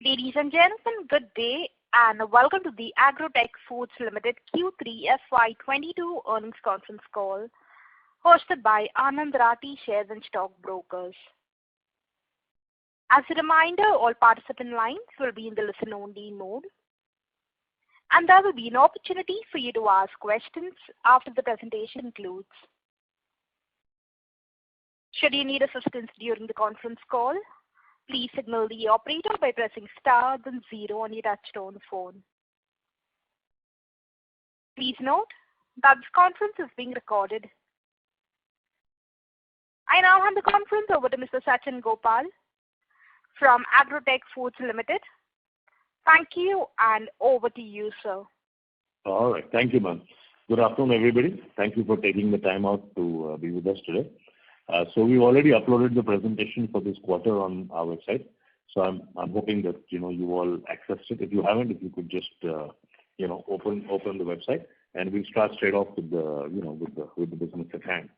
Ladies and gentlemen, good day and welcome to the Agro Foods Limited Q3 FY22 earnings conference call hosted by Anand Rathi Shares and Stock Brokers. As a reminder, all participant lines will be in the listen-only mode, and there will be an opportunity for you to ask questions after the presentation concludes. Should you need assistance during the conference call, please signal the operator by pressing star then 0 on your touchtone phone. Please note that this conference is being recorded. I now hand the conference over to Mr. Sachin Gopal from Agro Foods Limited. Thank you, and over to you, sir. All right. Thank you, ma'am. Good afternoon, everybody. Thank you for taking the time out to be with us today. So we've already uploaded the presentation for this quarter on our website. So I'm hoping that you all accessed it. If you haven't, if you could just open the website, and we'll start straight off with the business at hand.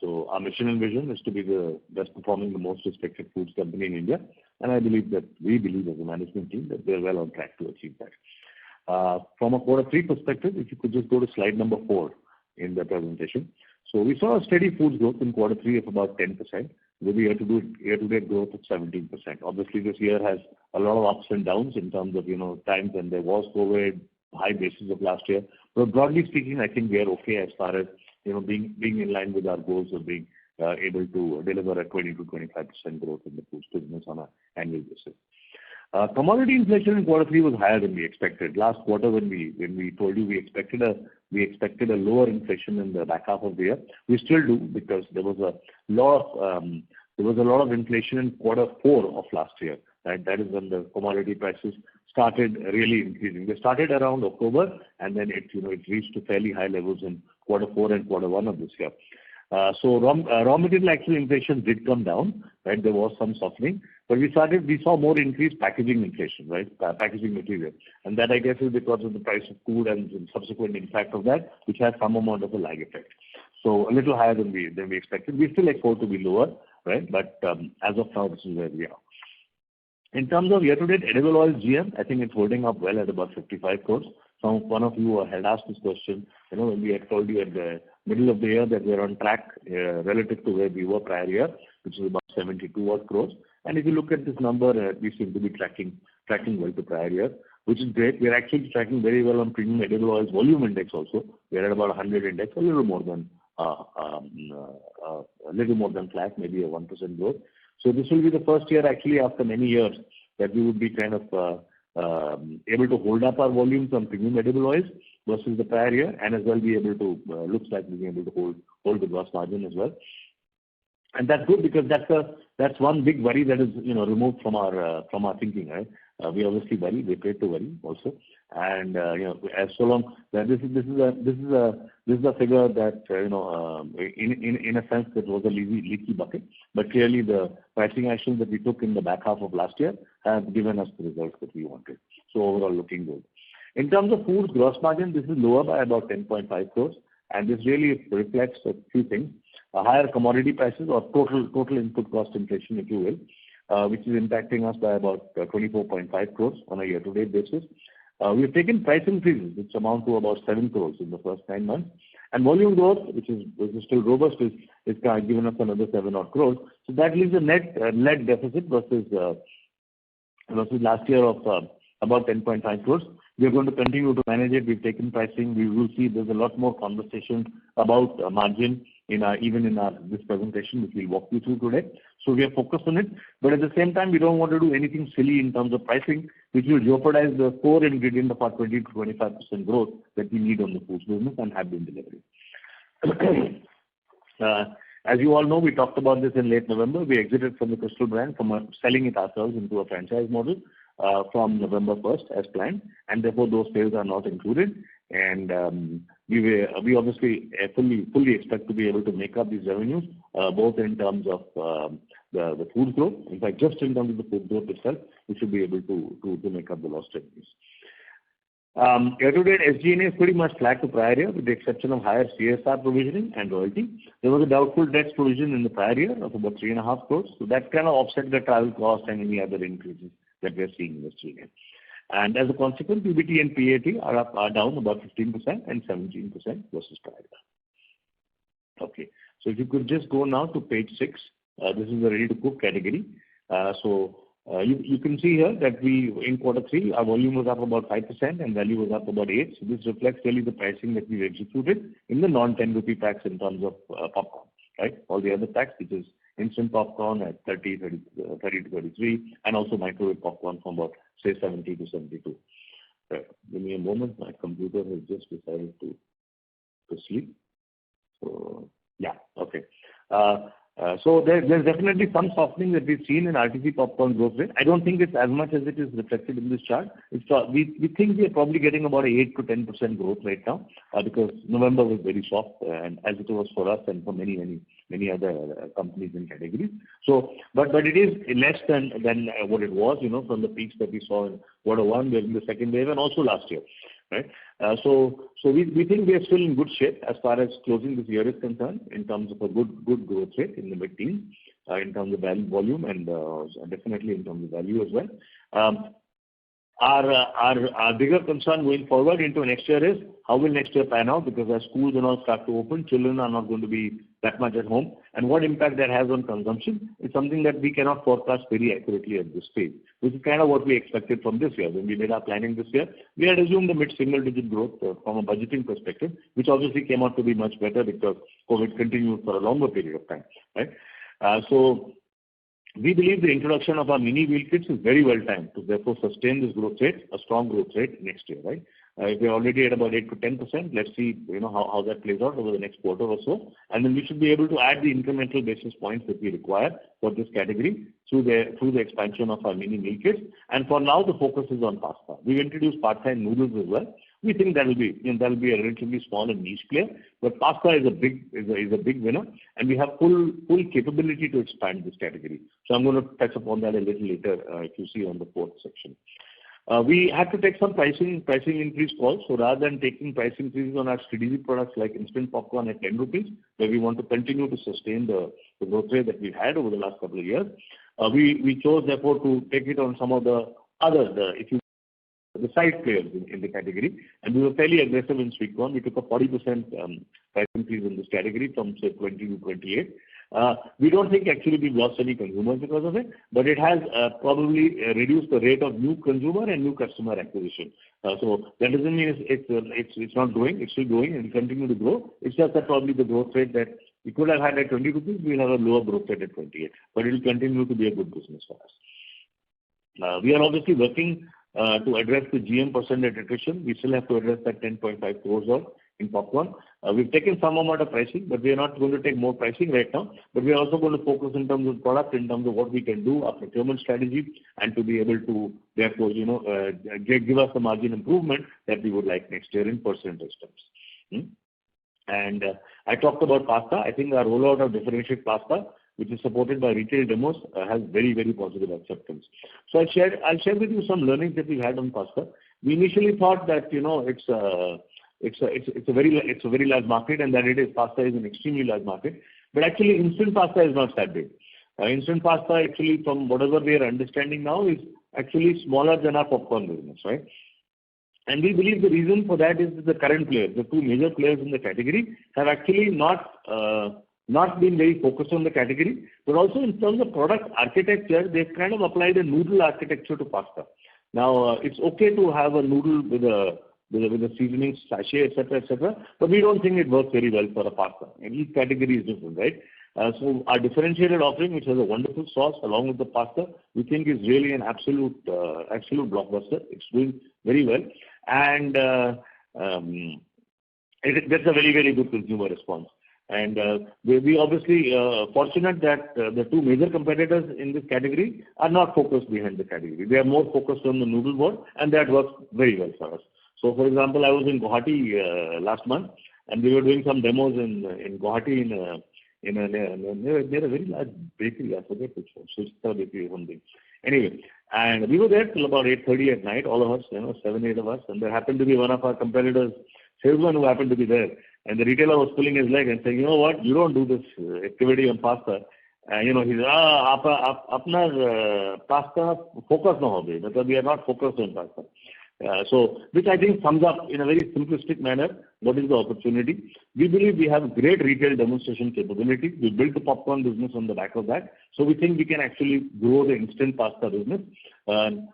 So our mission and vision is to be the best performing, the most respected foods company in India, and we believe as a management team that we're well on track to achieve that. From a quarter 3 perspective, if you could just go to slide number 4 in the presentation. So we saw a steady foods growth in quarter 3 of about 10%, with the year-to-date growth of 17%. Obviously, this year has a lot of ups and downs in terms of times when there was COVID, high basis of last year. But broadly speaking, I think we are okay as far as being in line with our goals of being able to deliver a 20 to 25% growth in the foods business on an annual basis. Commodity inflation in quarter 3 was higher than we expected. Last quarter, when we told you we expected a lower inflation in the back half of the year, we still do, because there was a lot of inflation in quarter 4 of last year. Right, that is when the commodity prices started really increasing. They started around October, and then it reached to fairly high levels in quarter 4 and quarter 1 of this year. So raw material actually inflation did come down. Right, there was some softening, but we saw more increased packaging inflation, right, packaging material, and that I guess is because of the price of food and subsequent impact of that, which has some amount of a lag effect. So a little higher than we expected. We still expect to be lower, right? But as of now, this is where we are. In terms of year-to-date edible oil GM, I think it's holding up well at about 55 crores. One of you had asked this question, when we had told you at the middle of the year that we're on track relative to where we were prior year, which is about 72 odd crores. And if you look at this number, we seem to be tracking well to prior year, which is great. We're actually tracking very well on premium edible oils volume index also. We're at about 100 index, a little more than flat, maybe a 1% growth. So this will be the first year actually after many years that we would be kind of able to hold up our volumes on premium edible oils versus the prior year, and as well be able to looks like we'll be able to hold the gross margin as well. And that's good, because that's one big worry that is removed from our thinking, right? We obviously worry, we try to worry also, and as so long that this is a figure that in a sense that was a leaky bucket, but clearly the pricing actions that we took in the back half of last year have given us the results that we wanted. So overall, looking good. In terms of foods gross margin, this is lower by about 10.5 crores, and this really reflects a few things: higher commodity prices, or total input cost inflation, if you will, which is impacting us by about 24.5 crores on a year-to-date basis. We've taken price increases, which amount to about 7 crores in the first 9 months. And volume growth, which is still robust, is kind of given us another 7 odd crores. So that leaves a net deficit versus last year of about 10.5 crores. We are going to continue to manage it. We've taken pricing. We will see there's a lot more conversation about margin even in this presentation, which we'll walk you through today. So we are focused on it, but at the same time, we don't want to do anything silly in terms of pricing, which will jeopardize the core ingredient of our 20 to 25% growth that we need on the foods business and have been delivering. As you all know, we talked about this in late November. We exited from the Crystal brand, from selling it ourselves into a franchise model from November 1st as planned, and therefore those sales are not included. And we obviously fully expect to be able to make up these revenues, both in terms of the food growth. In fact, just in terms of the food growth itself, we should be able to make up the lost revenues. Year-to-date SG&A is pretty much flat to prior year, with the exception of higher CSR provisioning and royalty. There was a doubtful debts provision in the prior year of about 3.5 crores, so that kind of offset the travel cost and any other increases that we are seeing in this region. And as a consequence, PBT and PAT are down about 15% and 17% versus prior year. Okay, so if you could just go now to page 6, this is the ready-to-cook category. You can see here that in quarter 3, our volume was up about 5% and value was up about 8%. So this reflects really the pricing that we've executed in the non-10 rupee packs in terms of popcorn, right? All the other packs, which is instant popcorn at 30 to 33, and also microwave popcorn from about, say, 70 to 72. Right. Give me a moment. My computer has just decided to sleep. So, yeah, okay. So there's definitely some softening that we've seen in RTC popcorn growth rate. I don't think it's as much as it is reflected in this chart. We think we are probably getting about 8 to 10% growth right now because November was very soft, and as it was for us and for many other companies and categories. So, but it is less than what it was, from the peaks that we saw in quarter 1 during the second wave and also last year. Right. So we think we are still in good shape as far as closing this year is concerned in terms of a good growth rate in the mid-teens, in terms of volume and definitely in terms of value as well. Our bigger concern going forward into next year is how will next year pan out, because as schools and all start to open, children are not going to be that much at home, and what impact that has on consumption is something that we cannot forecast very accurately at this stage, which is kind of what we expected from this year. When we did our planning this year, we had assumed a mid-single digit growth from a budgeting perspective, which obviously came out to be much better because COVID continued for a longer period of time, right? So we believe the introduction of our mini meal kits is very well timed to therefore sustain this growth rate, a strong growth rate next year, right? We're already at about 8 to 10%. Let's see, how that plays out over the next quarter or so, and then we should be able to add the incremental basis points that we require for this category through the expansion of our mini meal kits. And for now, the focus is on pasta. We've introduced pasta and noodles as well. We think that'll be a relatively small and niche player, but pasta is a big winner, and we have full capability to expand this category. So I'm going to touch upon that a little later if you see on the 4th section. We had to take some pricing increase calls. So rather than taking price increases on our strategic products like instant popcorn at 10 rupees, where we want to continue to sustain the growth rate that we've had over the last couple of years, we chose therefore to take it on some of the other, the side players in the category, and we were fairly aggressive in sweet corn. We took a 40% price increase in this category from say 20 to 28. We don't think actually we've lost any consumers because of it, but it has probably reduced the rate of new consumer and new customer acquisition. So that doesn't mean it's not growing. It's still growing and will continue to grow. It's just that probably the growth rate that we could have had at 20 rupees, we'll have a lower growth rate at 28, but it will continue to be a good business for us. We are obviously working to address the GM percentage attrition. We still have to address that 10.5 crores out in popcorn. We've taken some amount of pricing, but we are not going to take more pricing right now. But we are also going to focus in terms of product, in terms of what we can do, our procurement strategy, and to be able to therefore, give us the margin improvement that we would like next year in percentage terms. And I talked about pasta. I think our rollout of differentiated pasta, which is supported by retail demos, has very, very positive acceptance. So I'll share with you some learnings that we had on pasta. We initially thought that it's a very large market, and that pasta is an extremely large market. But actually, instant pasta is not that big. Instant pasta, actually, from whatever we are understanding now, is actually smaller than our popcorn business, right? And we believe the reason for that is that the current players, the two major players in the category, have actually not been very focused on the category, but also in terms of product architecture, they've kind of applied a noodle architecture to pasta. Now, it's okay to have a noodle with a seasoning sachet, etc., but we don't think it works very well for a pasta. And each category is different, right? So our differentiated offering, which has a wonderful sauce along with the pasta, we think is really an absolute blockbuster. It's doing very well, and that's a very, very good consumer response. And we obviously fortunate that the two major competitors in this category are not focused behind the category. They are more focused on the noodle board, and that works very well for us. So, for example, I was in Guwahati last month, and we were doing some demos in Guwahati near a very large bakery. I forget which one, Suchita Bakery or something. Anyway, and we were there till about 8:30 at night, all of us, 7, 8 of us, and there happened to be one of our competitors, salesman, who happened to be there. And the retailer was pulling his leg and saying, you know what, you don't do this activity on pasta. he's apna pasta focus na hobe, because we are not focused on pasta. So, which I think sums up in a very simplistic manner what is the opportunity. We believe we have great retail demonstration capability. We built the popcorn business on the back of that. So we think we can actually grow the instant pasta business,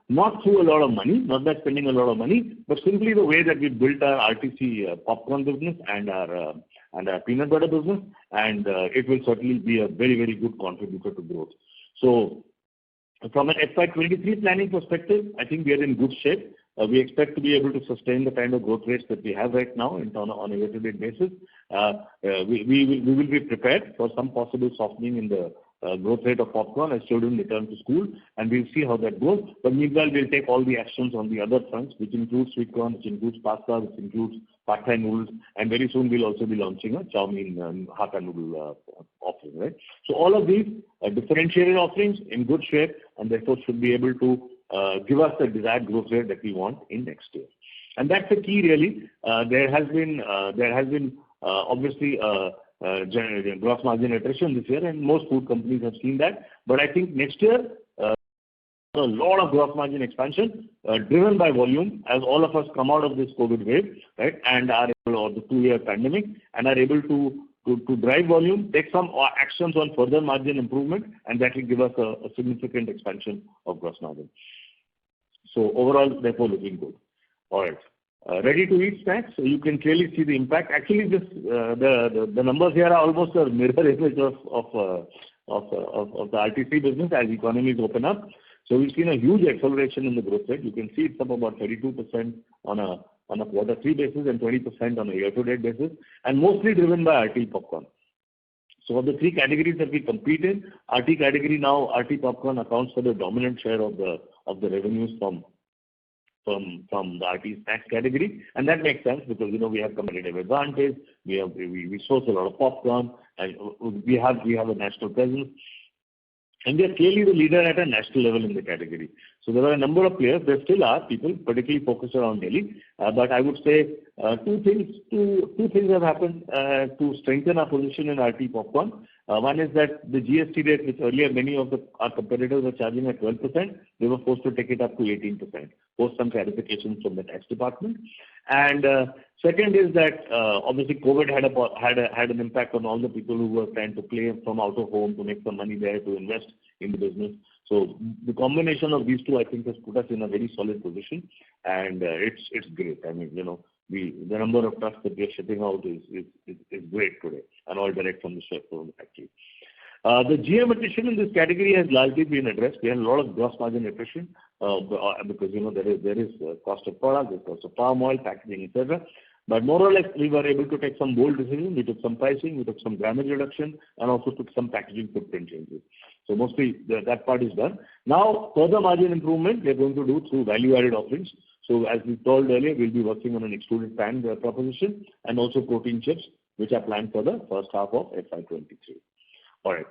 not through a lot of money, not by spending a lot of money, but simply the way that we built our RTC popcorn business and our peanut butter business, and it will certainly be a very, very good contributor to growth. So from an FY23 planning perspective, I think we are in good shape. We expect to be able to sustain the kind of growth rates that we have right now on a year-to-date basis. We will be prepared for some possible softening in the growth rate of popcorn as children return to school, and we'll see how that goes. But meanwhile, we'll take all the actions on the other fronts, which includes sweet corn, which includes pasta, which includes pad thai noodles, and very soon we'll also be launching a chow mein hakka noodle offering, right? So all of these differentiated offerings in good shape, and therefore should be able to give us the desired growth rate that we want in next year. And that's the key really. There has been obviously gross margin attrition this year, and most food companies have seen that. But I think next year, a lot of gross margin expansion driven by volume as all of us come out of this COVID wave, right, and are able, or the 2-year pandemic, and are able to drive volume, take some actions on further margin improvement, and that will give us a significant expansion of gross margin. So overall, therefore, looking good. All right. Ready-to-eat snacks, so you can clearly see the impact. Actually, this the numbers here are almost a mirror image of the RTC business as economies open up. So we've seen a huge acceleration in the growth rate. You can see it's up about 32% on a Q3 basis and 20% on a year-to-date basis, and mostly driven by RT popcorn. So of the 3 categories that we compete in, RT category now, RT popcorn accounts for the dominant share of the revenues from the RT snacks category, and that makes sense because we have competitive advantage. We source a lot of popcorn, and we have a national presence. And we are clearly the leader at a national level in the category. So there are a number of players. There still are people, particularly focused around Delhi. But I would say two things have happened to strengthen our position in RT popcorn. One is that the GST rate, which earlier many of our competitors were charging at 12%, they were forced to take it up to 18%, post some clarifications from the tax department. And second is that obviously COVID had an impact on all the people who were trying to play from out of home to make some money there to invest in the business. So the combination of these two, I think, has put us in a very solid position, and it's great. I mean, the number of trucks that we are shipping out is great today, and all direct from the chef from the factory. The GM attrition in this category has largely been addressed. We had a lot of gross margin attrition because there is cost of product, there's cost of palm oil, packaging, etc. But more or less, we were able to take some bold decisions. We took some pricing, we took some grammage reduction, and also took some packaging footprint changes. So mostly that part is done. Now, further margin improvement we are going to do through value-added offerings. So as we told earlier, we'll be working on an extruded pan proposition and also protein chips, which are planned for the first half of FY23. All right.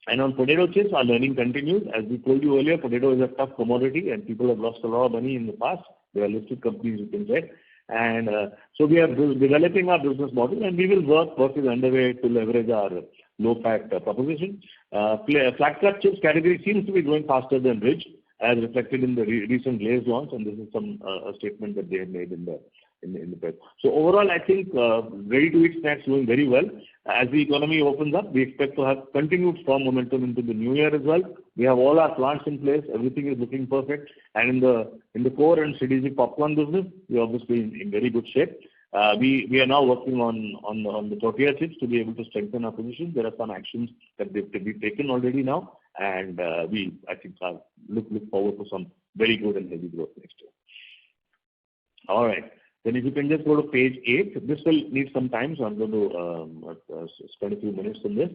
And on potato chips, our learning continues. As we told you earlier, potato is a tough commodity, and people have lost a lot of money in the past. There are listed companies you can get. And so we are developing our business model, and we will work is underway to leverage our low-fat proposition. Flat cut chips category seems to be growing faster than rich, as reflected in the recent Lay's launch, and this is a statement that they have made in the press. So overall, I think ready-to-eat snacks doing very well. As the economy opens up, we expect to have continued strong momentum into the new year as well. We have all our plants in place. Everything is looking perfect. And in the core and strategic popcorn business, we are obviously in very good shape. We are now working on the tortilla chips to be able to strengthen our position. There are some actions that we've taken already now, and I think look forward to some very good and heavy growth next year. All right. Then if you can just go to page 8, this will need some time, so I'm going to spend a few minutes on this.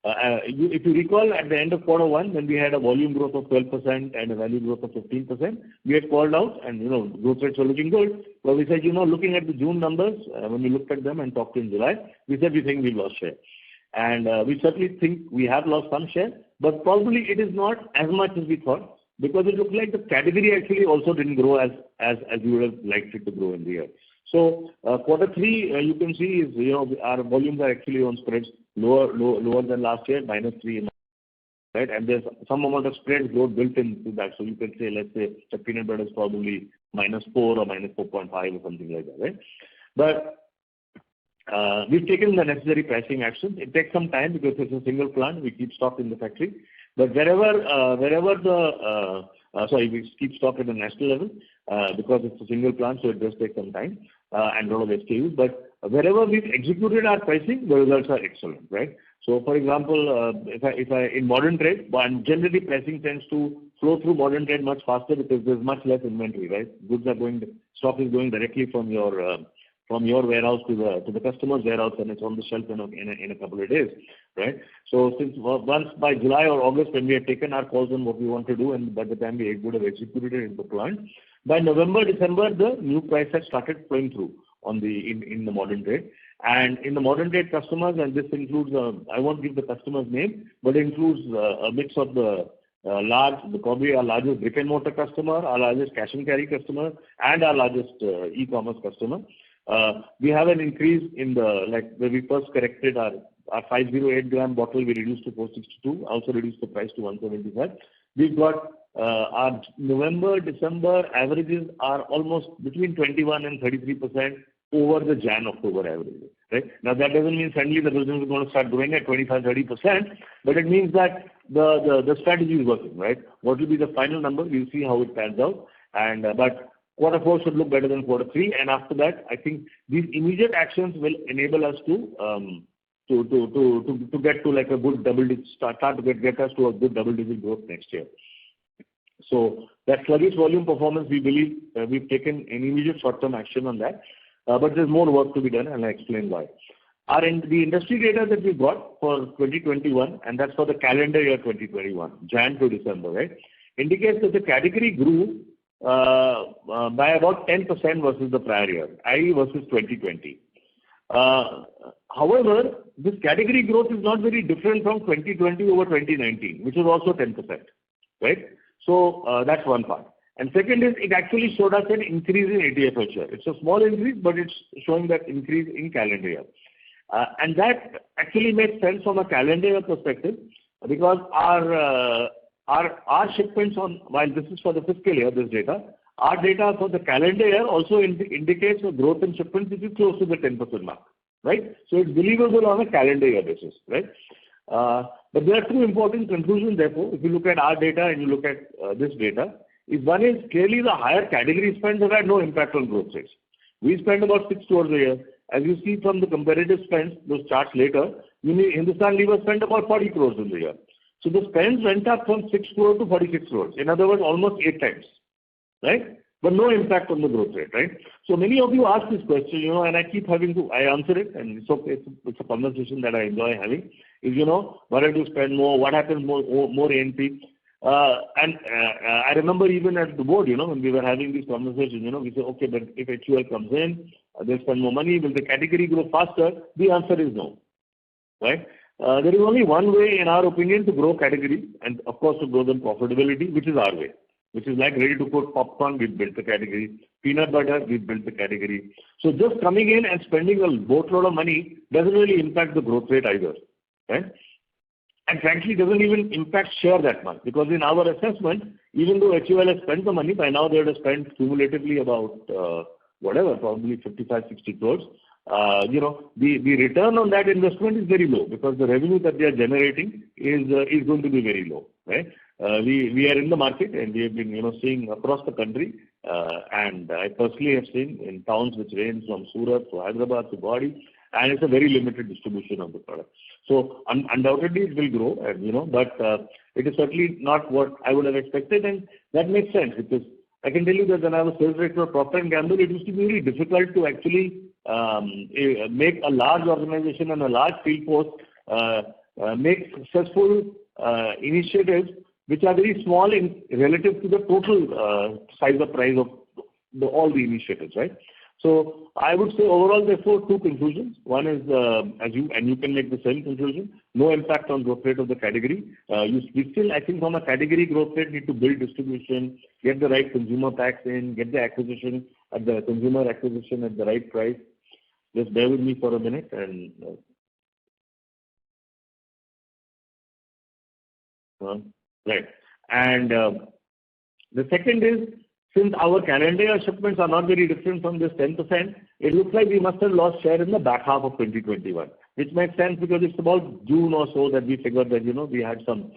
If you recall, at the end of Q1, when we had a volume growth of 12% and a value growth of 15%, we had called out, and growth rates were looking good. But we said, looking at the June numbers, when we looked at them and talked in July, we said we think we lost share. And we certainly think we have lost some share, but probably it is not as much as we thought, because it looked like the category actually also didn't grow as we would have liked it to grow in the year. So Q3, you can see is our volumes are actually on spreads lower than last year, -3 and right? And there's some amount of spread growth built into that. So you can say, let's say, the peanut butter is probably -4 or -4.5 or something like that, right? But we've taken the necessary pricing action. It takes some time because it's a single plant. We keep stock in the factory. But we keep stock at the national level because it's a single plant, so it does take some time and a lot of SKUs. But wherever we've executed our pricing, the results are excellent, right? So, for example, if I in modern trade, and generally pricing tends to flow through modern trade much faster because there's much less inventory, right? Stock is going directly from your warehouse to the customer's warehouse, and it's on the shelf in a couple of days, right? So since once by July or August, when we had taken our calls on what we want to do, and by the time we would have executed it in the plant, by November, December, the new price has started flowing through in the modern trade. And in the modern trade customers, and this includes, I won't give the customer's name, but it includes a mix of probably our largest brick and mortar customer, our largest cash and carry customer, and our largest e-commerce customer. We have an increase in when we first corrected our 508 gram bottle, we reduced to 462, also reduced the price to 175. We've got our November, December averages are almost between 21 and 33% over the Jan-October averages, right? Now that doesn't mean suddenly the business is going to start growing at 25-30%, but it means that the strategy is working, right? What will be the final number? We'll see how it pans out. But quarter 4 should look better than quarter 3, and after that, I think these immediate actions will enable us to get to like a good double-digit get us to a good double-digit growth next year. So that sluggish volume performance, we believe we've taken an immediate short-term action on that, but there's more work to be done, and I'll explain why. The industry data that we got for 2021, and that's for the calendar year 2021, Jan to December, right, indicates that the category grew by about 10% versus the prior year, i.e. versus 2020. However, this category growth is not very different from 2020 over 2019, which was also 10%, right? So that's one part. And second is, it actually showed us an increase in ATF share. It's a small increase, but it's showing that increase in calendar year. And that actually makes sense from a calendar year perspective, because our shipments while this is for the fiscal year, this data, our data for the calendar year also indicates a growth in shipments which is close to the 10% mark, right? So it's believable on a calendar year basis, right? But there are two important conclusions, therefore, if you look at our data and you look at this data. One is clearly the higher category spends have had no impact on growth rates. We spend about 6 crores a year. As you see from the comparative spends, those charts later, Hindustan Lever spent about 40 crores in the year. So the spends went up from 6 crores to 46 crores. In other words, almost 8 times, right? But no impact on the growth rate, right? So many of you ask this question, and I keep I answer it, and it's okay. It's a conversation that I enjoy having. Why don't you spend more? What happens more A&P? And I remember even at the board, when we were having these conversations, we say, okay, but if HUL comes in, they'll spend more money. Will the category grow faster? The answer is no, right? There is only one way, in our opinion, to grow category, and of course to grow them profitability, which is our way, which is like ready-to-cook popcorn. We've built the category. Peanut butter, we've built the category. So just coming in and spending a boatload of money doesn't really impact the growth rate either, right? And frankly, doesn't even impact share that much, because in our assessment, even though HUL has spent the money, by now they would have spent cumulatively about probably 55-60 crores. The return on that investment is very low, because the revenue that they are generating is going to be very low, right? We are in the market, and we have been seeing across the country, and I personally have seen in towns which range from Surat to Hyderabad to Guwahati, and it's a very limited distribution of the product. So undoubtedly it will grow, and but it is certainly not what I would have expected, and that makes sense, because I can tell you that when I was sales director of Procter & Gamble, it used to be really difficult to actually make a large organization and a large field force make successful initiatives which are very small in relative to the total size of price of all the initiatives, right? So I would say overall, therefore, two conclusions. One is, you can make the same conclusion, no impact on growth rate of the category. We still, I think, from a category growth rate, need to build distribution, get the right consumer packs in, get the consumer acquisition at the right price. Just bear with me for a minute, and Right. And the second is, since our calendar year shipments are not very different from this 10%, it looks like we must have lost share in the back half of 2021, which makes sense because it's about June or so that we figured that, we had some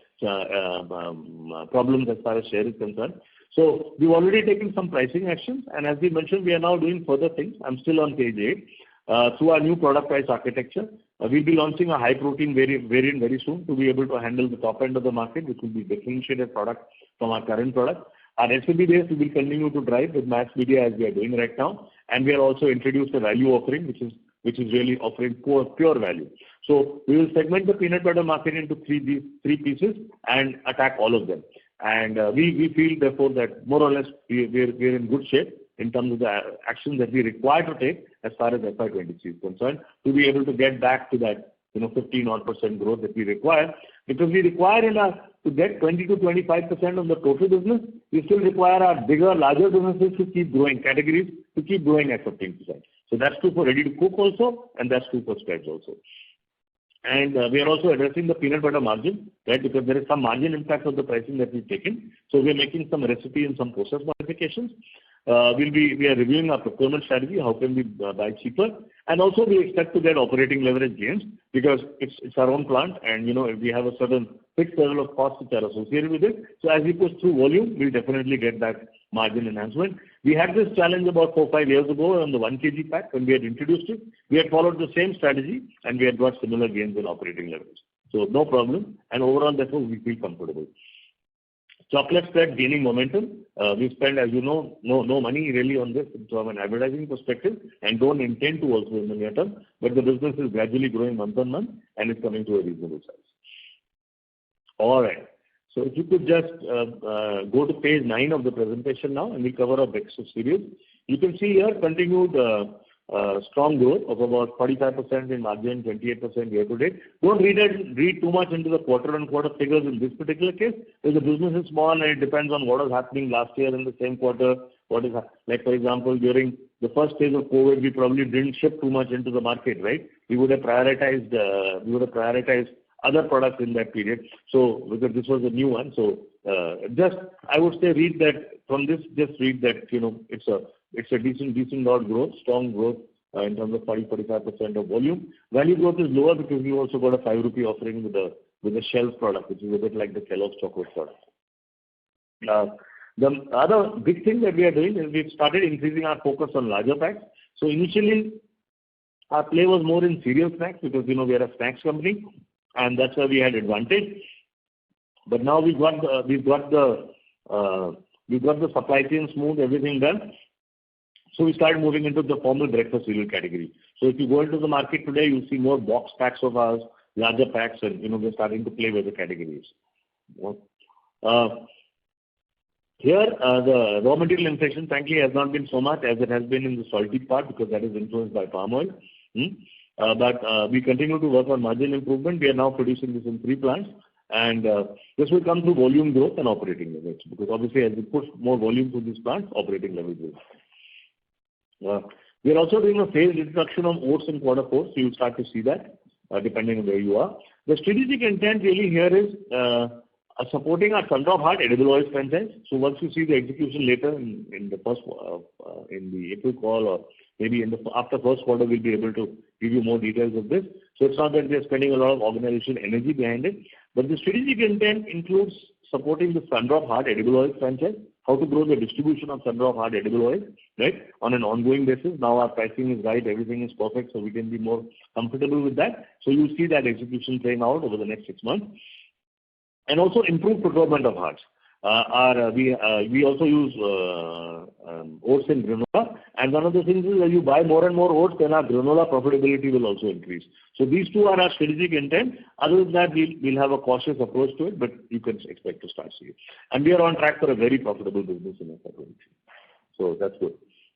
problems as far as share is concerned. So we've already taken some pricing actions, and as we mentioned, we are now doing further things. I'm still on page 8. Through our new product price architecture, we'll be launching a high protein variant very soon to be able to handle the top end of the market, which will be differentiated product from our current product. Our SMB base we will continue to drive with mass media as we are doing right now, and we are also introduced a value offering, which is really offering pure value. So we will segment the peanut butter market into three pieces and attack all of them. And we feel therefore that more or less we're in good shape in terms of the actions that we require to take as far as FY23 is concerned to be able to get back to that 15% growth that we require, because we require to get 20 to 25% of the total business. We still require our bigger, larger businesses to keep growing, categories to keep growing at 15%. So that's true for ready to cook also, and that's true for spreads also. And we are also addressing the peanut butter margin, right? Because there is some margin impact of the pricing that we've taken. So we are making some recipe and some process modifications. We are reviewing our procurement strategy. How can we buy cheaper? And also we expect to get operating leverage gains because it's our own plant, and we have a certain fixed level of costs which are associated with it. So as we push through volume, we'll definitely get that margin enhancement. We had this challenge about 4-5 years ago on the 1 kg pack when we had introduced it. We had followed the same strategy and we had got similar gains in operating leverage. So no problem, and overall therefore we feel comfortable. Chocolate spread gaining momentum. We spend, as you know, no money really on this from an advertising perspective, and don't intend to also in the near term. But the business is gradually growing month on month, and it's coming to a reasonable size. All right. So if you could just go to page 9 of the presentation now, and we cover our next series. You can see here continued strong growth of about 45% in margin, 28% year to date. Don't read too much into the quarter-on-quarter figures in this particular case, because the business is small and it depends on what was happening last year in the same quarter. Like for example, during the first phase of COVID, we probably didn't ship too much into the market, right? We would have prioritized other products in that period. So because this was a new one, so I would say read that from this. Just read that it's a decent growth, strong growth in terms of 40-45% of volume. Value growth is lower because we also got a 5 rupee offering with a shelf product, which is a bit like the Kellogg's chocolate product. The other big thing that we are doing is we've started increasing our focus on larger packs. So initially, our play was more in cereal snacks because we are a snacks company, and that's where we had advantage. But now we've got the supply chain smooth, everything done. So we started moving into the formal breakfast cereal category. So if you go into the market today, you'll see more box packs of ours, larger packs, and we're starting to play with the categories. Here, the raw material inflation, frankly, has not been so much as it has been in the salty part because that is influenced by palm oil. But we continue to work on margin improvement. We are now producing this in 3 plants. And this will come through volume growth and operating leverage, because obviously as we push more volume through these plants, operating leverage will. We are also doing a phased introduction of oats in quarter 4, so you'll start to see that depending on where you are. The strategic intent really here is supporting our Sun Drop Heart edible oils franchise. So once you see the execution later in the April call, or maybe after first quarter, we'll be able to give you more details of this. So it's not that we are spending a lot of organization energy behind it, but the strategic intent includes supporting the Sun Drop Heart edible oils franchise, how to grow the distribution of Sun Drop Heart edible oils, right, on an ongoing basis. Now our pricing is right, everything is perfect, so we can be more comfortable with that. So you'll see that execution playing out over the next 6 months. And also improve procurement of hearts. We also use oats and granola, and one of the things is when you buy more and more oats, then our granola profitability will also increase. So these 2 are our strategic intent. Other than that, we'll have a cautious approach to it, but you can expect to start seeing it. And we are on track for a very profitable business in FY23. So that's good.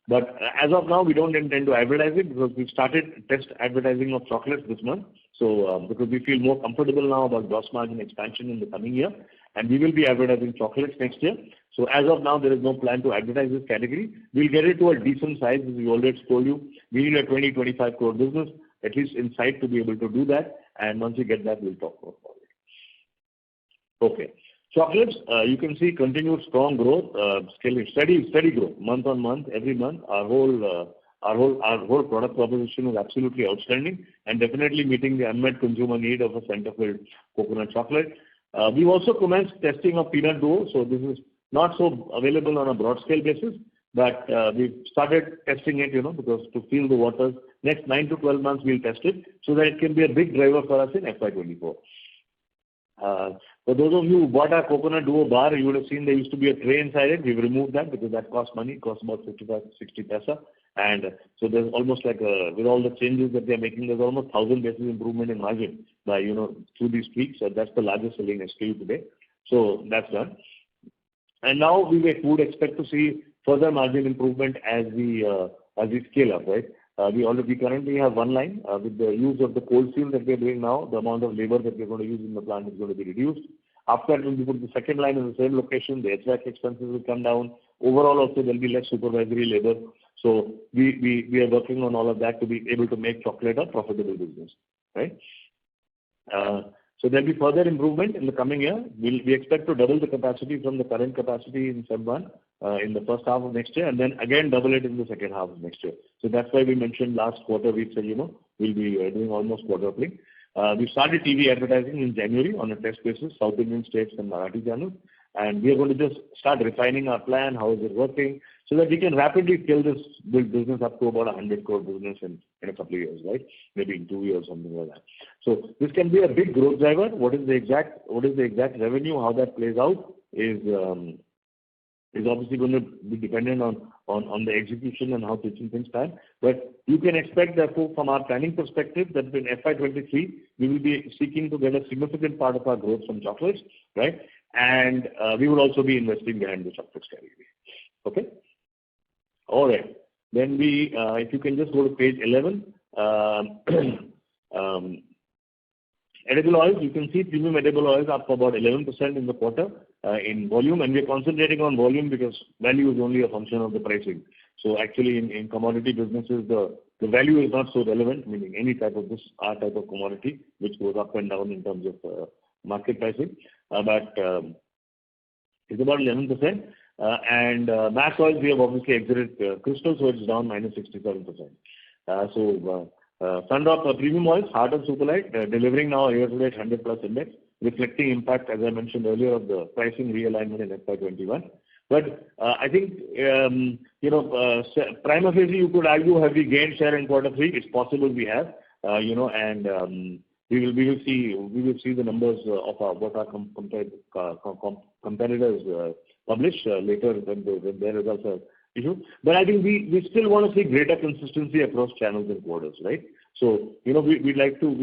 But as of now, we don't intend to advertise it because we've started test advertising of chocolates this month. So because we feel more comfortable now about gross margin expansion in the coming year, and we will be advertising chocolates next year. So as of now, there is no plan to advertise this category. We'll get it to a decent size, as we already told you. We need a 20-25 crore business, at least in sight, to be able to do that. And once we get that, we'll talk more about Okay. Chocolates, you can see continued strong growth, steady growth, month on month, every month. Our whole product proposition is absolutely outstanding and definitely meeting the unmet consumer need of a center-filled coconut chocolate. We've also commenced testing of peanut duo, so this is not so available on a broad scale basis, but we've started testing it, because to feel the waters. Next 9 to 12 months we'll test it so that it can be a big driver for us in FY24. For those of you who bought our coconut duo bar, you would have seen there used to be a tray inside it. We've removed that because that costs money. It costs about 55 to 60 paisa. And so there's almost like with all the changes that they're making, there's almost 1,000 basis improvement in margin by, through these tweaks. So that's the largest selling SKU today. So that's done. And now we would expect to see further margin improvement as we scale up, right? We currently have one line. With the use of the cold seal that we're doing now, the amount of labor that we're going to use in the plant is going to be reduced. After that, when we put the second line in the same location, the HVAC expenses will come down. Overall, also there will be less supervisory labor. So we are working on all of that to be able to make chocolate a profitable business, right? So there will be further improvement in the coming year. We expect to double the capacity from the current capacity in Feb 1 in the first half of next year, and then again double it in the second half of next year. So that's why we mentioned last quarter we said, we'll be doing almost quarterly. We started TV advertising in January on a test basis, South Indian states and Marathi channels, and we are going to just start refining our plan, how is it working, so that we can rapidly scale this business up to about 100 crore business in a couple of years, right? Maybe in 2 years, something like that. So this can be a big growth driver. What is the exact revenue? How that plays out is obviously going to be dependent on the execution and how teaching things time. But you can expect, therefore, from our planning perspective, that in FY23 we will be seeking to get a significant part of our growth from chocolates, right? And we will also be investing behind the chocolates category. Okay. All right. Then if you can just go to page 11, edible oils. You can see premium edible oils up about 11% in the quarter in volume, and we're concentrating on volume because value is only a function of the pricing. So actually, in commodity businesses, the value is not so relevant. Meaning any type of our type of commodity which goes up and down in terms of market pricing, but it's about 11%. And mass oils, we have obviously exited crystal, so it's down minus 67%. Sundrop premium oils, hard and super light, delivering now a year-to-date 100+ index, reflecting impact, as I mentioned earlier, of the pricing realignment in FY21. But I think, prima facie, you could argue, have we gained share in quarter 3? It's possible we have, and we will see the numbers of what our competitors publish later when their results are issued. But I think we still want to see greater consistency across channels and quarters, right? So we'd like to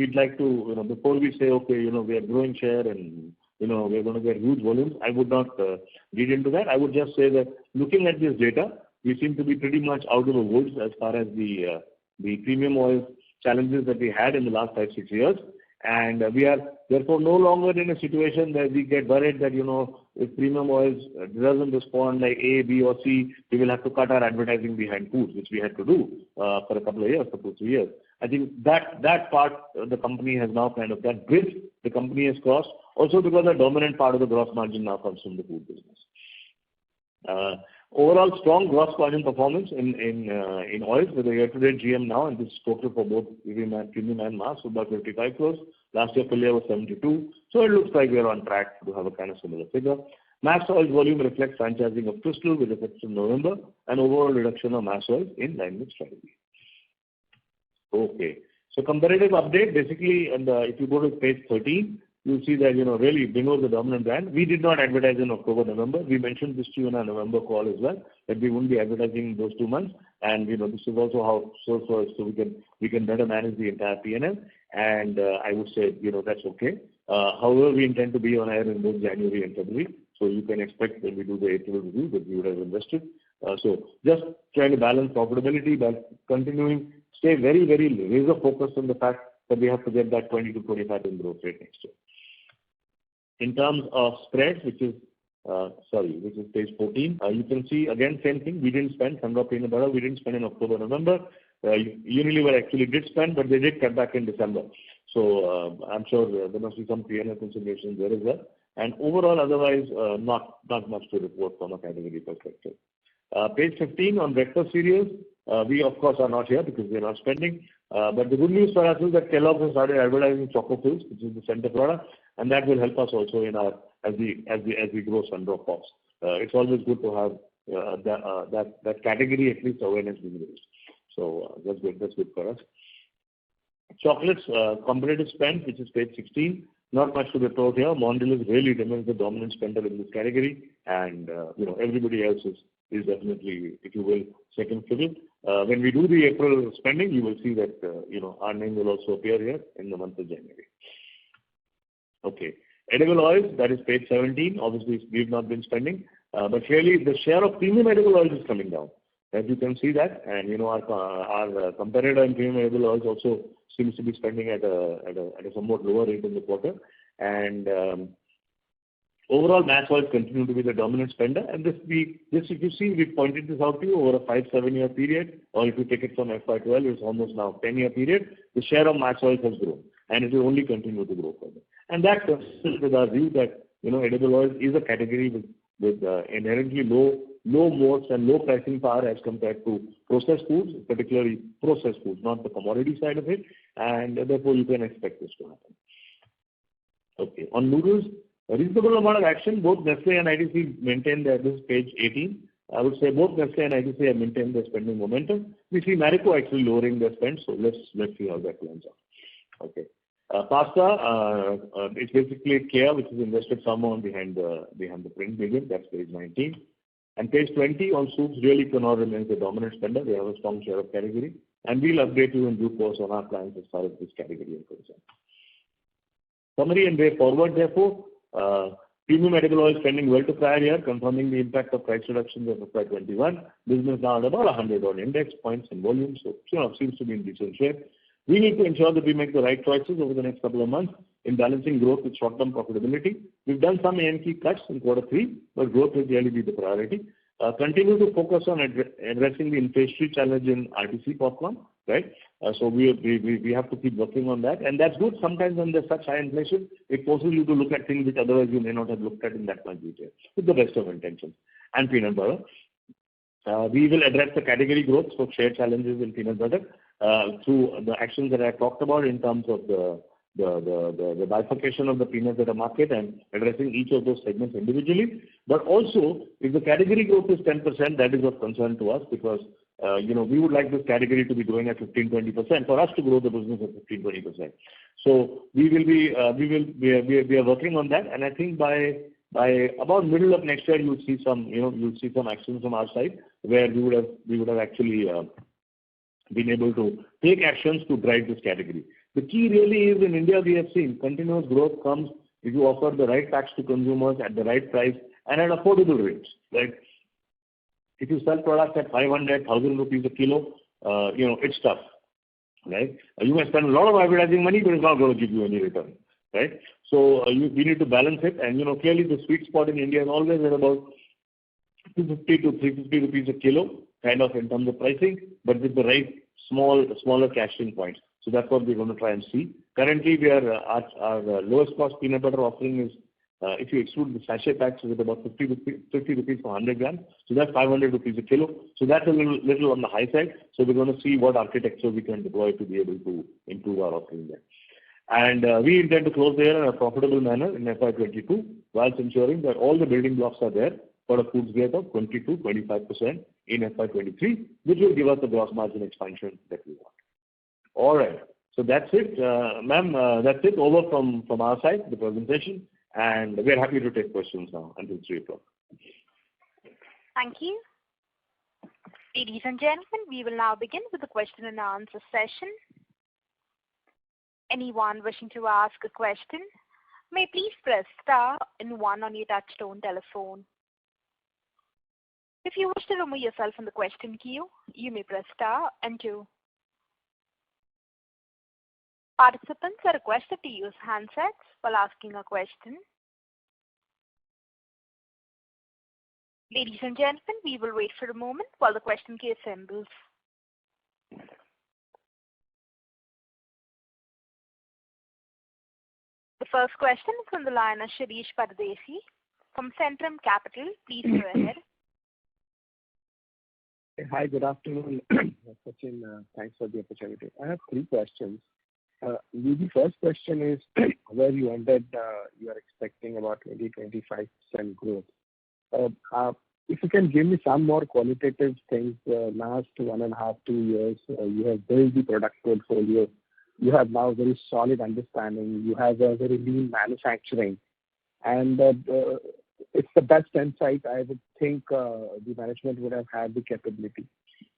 before we say okay, we are growing share and we're going to get huge volumes. I would not read into that. I would just say that looking at this data, we seem to be pretty much out of the woods as far as the premium oil challenges that we had in the last 5-6 years. And we are therefore no longer in a situation where we get worried that, if premium oils doesn't respond like A, B or C, we will have to cut our advertising behind foods, which we had to do for a couple of years, for 2-3 years. I think that part the company has now that bridge the company has crossed, also because the dominant part of the gross margin now comes from the food business. Overall strong gross margin performance in oils with a year-to-date GM now, and this is total for both premium and mass, about 55 crores. Last year full year was 72. So it looks like we are on track to have a kind of similar figure. Mass oils volume reflects franchising of Crystal with effect from November and overall reduction of mass oils in line with strategy. Okay. So comparative update, basically, and if you go to page 13, you'll see that, really Bingo is the dominant brand. We did not advertise in October, November. We mentioned this to you in our November call as well, that we wouldn't be advertising those 2 months. And, this is also how so we can better manage the entire P&L. And I would say, that's okay. However, we intend to be on air in both January and February. So you can expect when we do the April review that we would have invested. So just trying to balance profitability by continuing, stay very, very razor focused on the fact that we have to get that 20 to 25% growth rate next year. In terms of spreads, which is page 14, you can see again same thing. We didn't spend Sundrop peanut butter. We didn't spend in October, November. Unilever actually did spend, but they did cut back in December. So I'm sure there must be some P&L considerations there as well. And overall, otherwise, not much to report from a category perspective. Page 15 on breakfast cereals. We of course are not here because we are not spending. But the good news for us is that Kellogg has started advertising Choco Pills, which is the center product, and that will help us also in our as we grow Sunrock Pops. It's always good to have that category at least awareness being raised. So that's good. That's good for us. Chocolates, competitive spend, which is page 16. Not much to report here. Mondelez really remains the dominant spender in this category, and everybody else is definitely, if you will, second fiddle. When we do the April spending, you will see that our name will also appear here in the month of January. Okay, edible oils, that is page 17. Obviously, we've not been spending, but clearly the share of premium edible oils is coming down. As you can see that, and our competitor in premium edible oils also seems to be spending at a somewhat lower rate in the quarter, and overall mass oils continue to be the dominant spender. And this if you see, we pointed this out to you over a 5-7 year period, or if you take it from FY12, it's almost now 10-year period. The share of mass oils has grown, and it will only continue to grow further. And that consistent with our view that edible oils is a category with inherently low moats and low pricing power as compared to processed foods, particularly processed foods, not the commodity side of it, and therefore you can expect this to happen. Okay, on noodles, a reasonable amount of action. Both Nestle and ITC maintained their, this is page 18. I would say both Nestle and ITC have maintained their spending momentum. We see Marico actually lowering their spend, so let's see how that plans out. Okay. Pasta, it's basically Kia, which is invested some amount behind the print medium. That's page 19. And page 20 on soups, really Knorr remains the dominant spender. They have a strong share of category, and we'll update you in due course on our plans as far as this category is concerned. Summary and way forward, therefore, premium edible oil spending well to prior year, confirming the impact of price reductions of FY21. Business now at about 100 on index points and volume, so seems to be in decent shape. We need to ensure that we make the right choices over the next couple of months in balancing growth with short-term profitability. We've done some A&P cuts in Q3, but growth will really be the priority. Continue to focus on addressing the inflationary challenge in RTC popcorn, right? So we have to keep working on that, and that's good. Sometimes when there's such high inflation, it forces you to look at things which otherwise you may not have looked at in that much detail, with the best of intentions. And peanut butter. We will address the category growth for shared challenges in peanut butter through the actions that I talked about in terms of the bifurcation of the peanut butter market and addressing each of those segments individually. But also, if the category growth is 10%, that is of concern to us because we would like this category to be growing at 15-20% for us to grow the business at 15-20%. So we are working on that, and I think by about middle of next year, you'll see some actions from our side where we would have actually been able to take actions to drive this category. The key really is in India we have seen continuous growth comes if you offer the right packs to consumers at the right price and at affordable rates. Right? If you sell products at 500, 1,000 rupees a kilo, it's tough. Right? You may spend a lot of advertising money, but it's not going to give you any return. Right? So we need to balance it, and clearly the sweet spot in India is always at about 250 to 350 rupees a kilo, kind of in terms of pricing, but with the right smaller cash-in points. So that's what we're going to try and see. Currently, we are our lowest cost peanut butter offering is, if you exclude the sachet packs, is at about 50 rupees for 100 grams. So that's 500 rupees a kilo. So that's a little on the high side. So we're going to see what architecture we can deploy to be able to improve our offering there. And we intend to close the year in a profitable manner in FY22, whilst ensuring that all the building blocks are there for a foods growth of 20-25% in FY23, which will give us the gross margin expansion that we want. All right. So that's it, ma'am. That's it over from our side, the presentation, and we're happy to take questions now until 3 o'clock. Thank you. Ladies and gentlemen, we will now begin with the question and answer session. Anyone wishing to ask a question may please press star and 1 on your touchtone telephone. If you wish to remove yourself from the question queue, you may press star and 2. Participants are requested to use handsets while asking a question. Ladies and gentlemen, we will wait for a moment while the question queue assembles. The first question is from the line of Shirish Pardesi from Centrum Capital. Please go ahead. Hi, good afternoon. Sachin, thanks for the opportunity. I have three questions. The first question is where you ended, you are expecting about 20-25% growth. If you can give me some more qualitative things, last 1.5, 2 years, you have built the product portfolio. You have now very solid understanding. You have a very lean manufacturing. And it's the best insight I would think the management would have had the capability.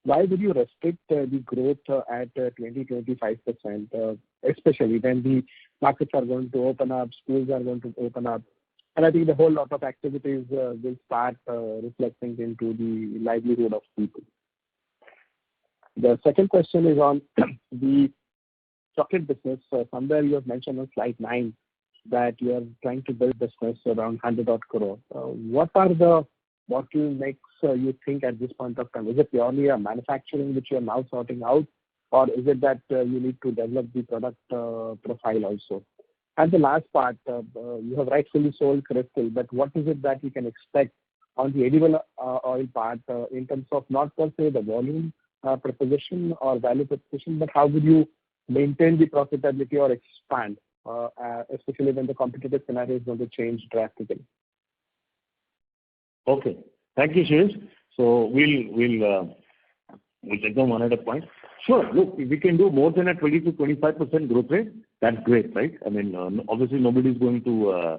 Why would you restrict the growth at 20-25%, especially when the markets are going to open up, schools are going to open up, and I think the whole lot of activities will start reflecting into the livelihood of people. The second question is on the chocolate business. Somewhere you have mentioned on slide 9 that you are trying to build business around 100 odd crore. What are the bottlenecks you think at this point of time? Is it purely a manufacturing which you are now sorting out, or is it that you need to develop the product profile also? And the last part, you have rightfully sold Crystal, but what is it that we can expect on the edible oil part in terms of not per se the volume proposition or value proposition, but how would you maintain the profitability or expand, especially when the competitive scenario is going to change drastically? Okay. Thank you, Shirish. So we'll take them one at a point. Sure. Look, if we can do more than a 20-25% growth rate, that's great, right? I mean, obviously nobody's going to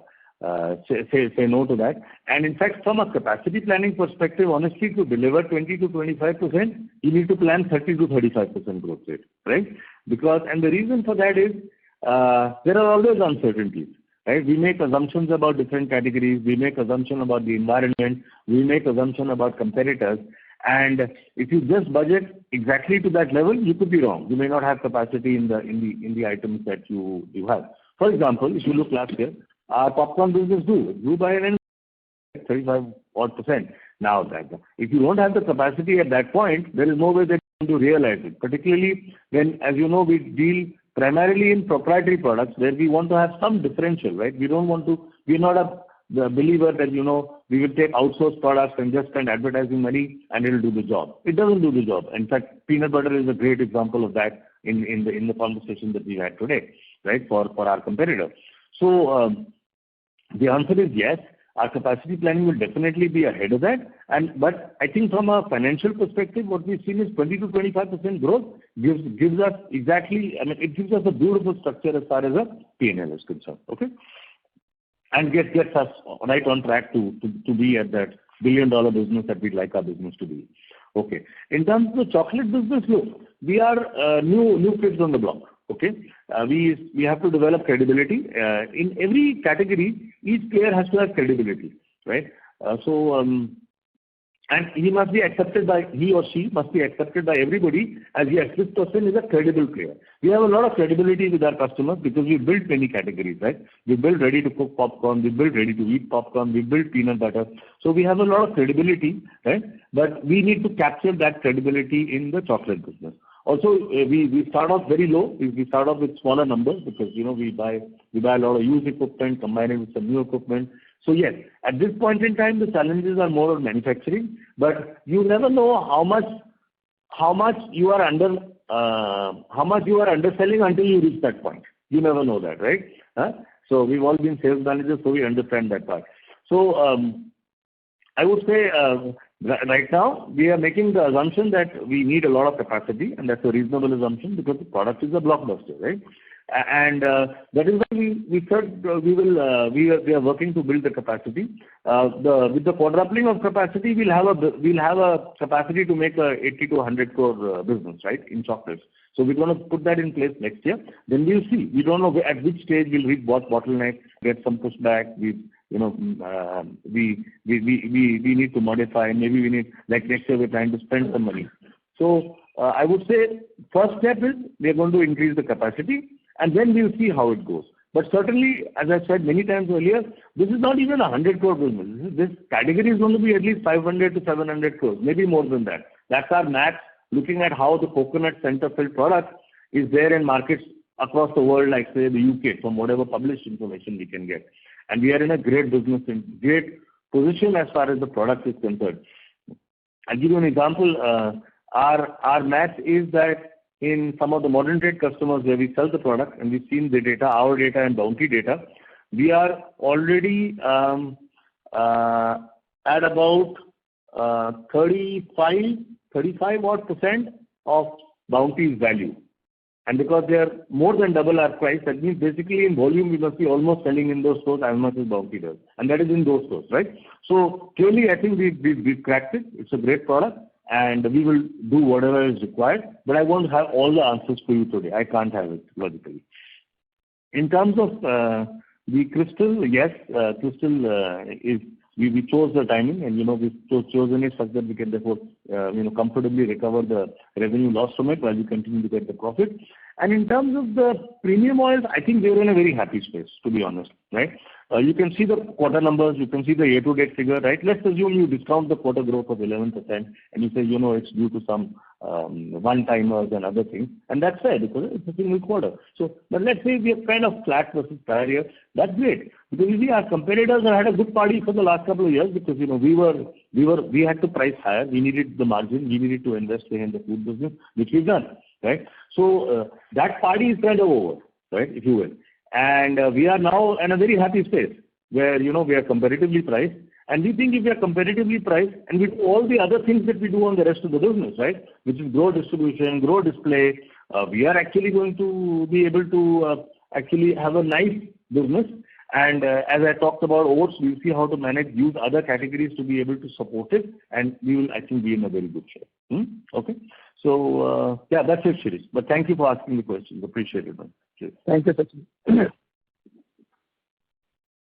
say no to that. And in fact, from a capacity planning perspective, honestly, to deliver 20-25%, you need to plan 30-35% growth rate, right? Because, and the reason for that is there are always uncertainties. Right? We make assumptions about different categories. We make assumptions about the environment. We make assumptions about competitors. And if you just budget exactly to that level, you could be wrong. You may not have capacity in the items that you have. For example, if you look last year, our popcorn business grew by an 35% Now, that if you don't have the capacity at that point, there is no way that you're going to realize it. Particularly when, as you know, we deal primarily in proprietary products where we want to have some differential, right? We don't want to, we're not the believer that, you know, we will take outsourced products and just spend advertising money and it'll do the job. It doesn't do the job. In fact, peanut butter is a great example of that in the conversation that we had today, right, for our competitor. So the answer is yes. Our capacity planning will definitely be ahead of that. But I think from a financial perspective, what we've seen is 20 to 25% growth gives us exactly, I mean, it gives us a beautiful structure as far as a P&L is concerned, okay? And gets us right on track to be at that billion-dollar business that we'd like our business to be. Okay. In terms of the chocolate business, look, we are new kids on the block. Okay, we have to develop credibility. In every category, each player has to have credibility, right? And he or she must be accepted by everybody as yes, this person is a credible player. We have a lot of credibility with our customers because we built many categories, right? We built ready-to-cook popcorn, we built ready-to-eat popcorn, we built peanut butter. So we have a lot of credibility, right? But we need to capture that credibility in the chocolate business. Also, we start off very low. We start off with smaller numbers because, you know, we buy a lot of used equipment, combine it with some new equipment. So yes, at this point in time, the challenges are more on manufacturing, but you never know how much you are underselling until you reach that point. You never know that, right? So we've all been sales managers, so we understand that part. So I would say right now we are making the assumption that we need a lot of capacity, and that's a reasonable assumption because the product is a blockbuster, right? And that is why we said we are working to build the capacity. With the quadrupling of capacity, we'll have a capacity to make a 80 to 100 crore business, right, in chocolates. So we're going to put that in place next year. Then we'll see. We don't know at which stage we'll reach what bottleneck, get some pushback. We need to modify. Maybe we need, like next year we're trying to spend some money. So I would say first step is we're going to increase the capacity. And then we'll see how it goes. But certainly, as I said many times earlier, this is not even a 100 crore business. This category is going to be at least 500 to 700 crores, maybe more than that. That's our math, looking at how the coconut center filled product is there in markets across the world, like say the UK, from whatever published information we can get. And we are in a great business and great position as far as the product is concerned. I'll give you an example. Our math is that in some of the modern trade customers where we sell the product, and we've seen the data, our data and Bounty data, we are already at about 35% of Bounty's value. And because they are more than double our price, that means basically in volume we must be almost selling in those stores as much as Bounty does. And that is in those stores, right? So clearly I think we've cracked it. It's a great product and we will do whatever is required. But I won't have all the answers for you today. I can't have it logically. In terms of the Crystal, yes, Crystal is, we chose the timing and, we've chosen it such that we can therefore, comfortably recover the revenue loss from it while we continue to get the profit. And in terms of the premium oils, I think they were in a very happy space, to be honest, right? You can see the quarter numbers, you can see the year-to-date figure, right? Let's assume you discount the quarter growth of 11% and you say, it's due to some one-timers and other things. And that's fair because it's a single quarter. So, but let's say we are kind of flat versus prior year. That's great. Because you see, our competitors have had a good party for the last couple of years because, we had to price higher. We needed the margin. We needed to invest in the food business, which we've done, right? So, that party is kind of over, right, if you will. And we are now in a very happy space where, we are competitively priced. And we think if we are competitively priced and we do all the other things that we do on the rest of the business, right, which is grow distribution, grow display, we are actually going to be able to actually have a nice business. And as I talked about oats, we'll see how to use other categories to be able to support it. And we will, I think, be in a very good shape. Okay. So, that's it, Shirish. But thank you for asking the questions. Appreciate it, man. Cheers. Thank you, Sachin.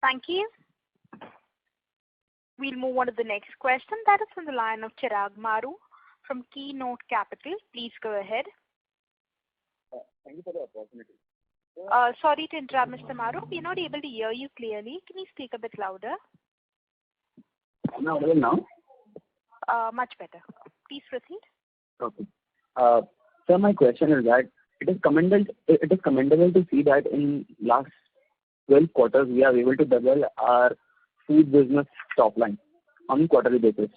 Thank you. We'll move on to the next question. That is from the line of Chirag Maru from Keynote Capital. Please go ahead. Thank you for the opportunity. Sorry to interrupt, Mr. Maru. We're not able to hear you clearly. Can you speak a bit louder? Am I audible now? Much better. Please proceed. Okay. So my question is that it is commendable to see that in last 12 quarters we are able to double our food business top line on a quarterly basis.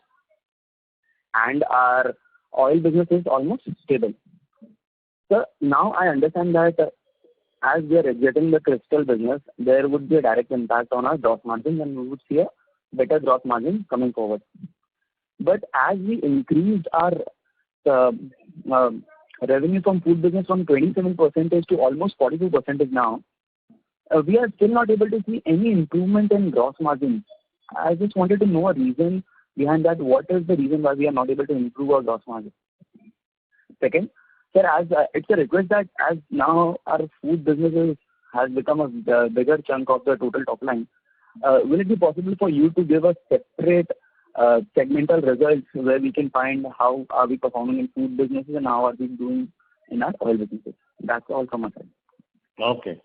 And our oil business is almost stable. So now I understand that as we are exiting the Crystal business, there would be a direct impact on our gross margin and we would see a better gross margin coming forward. But as we increased our revenue from food business from 27% to almost 42% now, we are still not able to see any improvement in gross margin. I just wanted to know a reason behind that. What is the reason why we are not able to improve our gross margin? Second, sir, as it's a request that as now our food business has become a bigger chunk of the total top line, will it be possible for you to give us separate segmental results where we can find how are we performing in food businesses and how are we doing in our oil businesses? That's all from my side. Okay.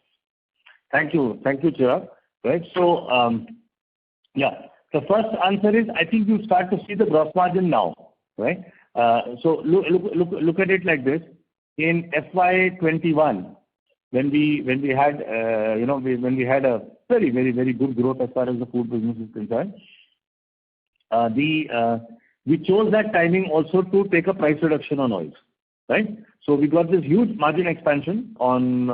Thank you, Chirag. Right. So, the first answer is I think you start to see the gross margin now, right? So look at it like this. In FY21, when we had a very, very, very good growth as far as the food business is concerned, we chose that timing also to take a price reduction on oils, right? So we got this huge margin expansion on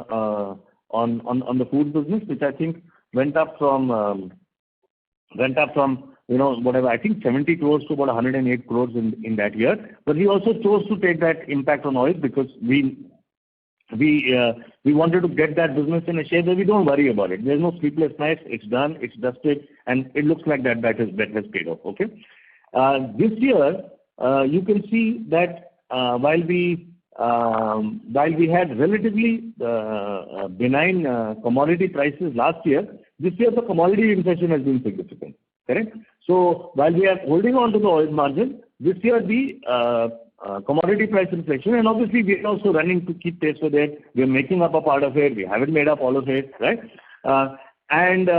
the food business, which I think went up from whatever, I think 70 crores to about 108 crores in that year. But we also chose to take that impact on oil because we wanted to get that business in a shape where we don't worry about it. There's no sleepless nights. It's done. It's dusted, and it looks like that has paid off. Okay. This year, you can see that while we had relatively benign commodity prices last year, this year the commodity inflation has been significant. Correct? So while we are holding on to the oil margin, this year the commodity price inflation, and obviously we are also running to keep pace with it. We are making up a part of it. We haven't made up all of it, right? And